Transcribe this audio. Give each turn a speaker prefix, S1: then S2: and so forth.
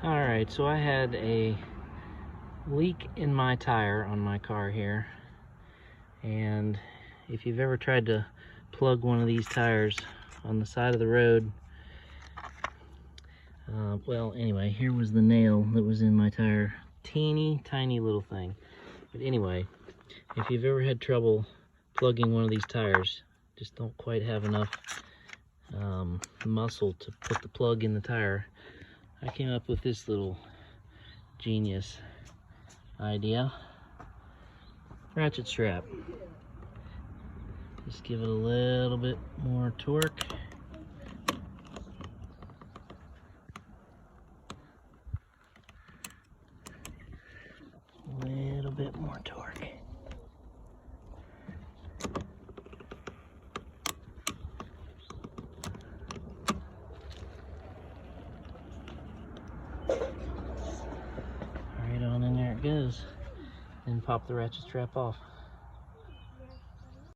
S1: Alright, so I had a leak in my tire on my car here, and if you've ever tried to plug one of these tires on the side of the road, well, anyway, here was the nail that was in my tire. Teeny tiny little thing. But anyway, if you've ever had trouble plugging one of these tires, just don't quite have enough muscle to put the plug in the tire, I came up with this little genius idea. Ratchet strap. Just give it a little bit more torque. A little bit more torque. Right on in there it goes. Then pop the ratchet strap off.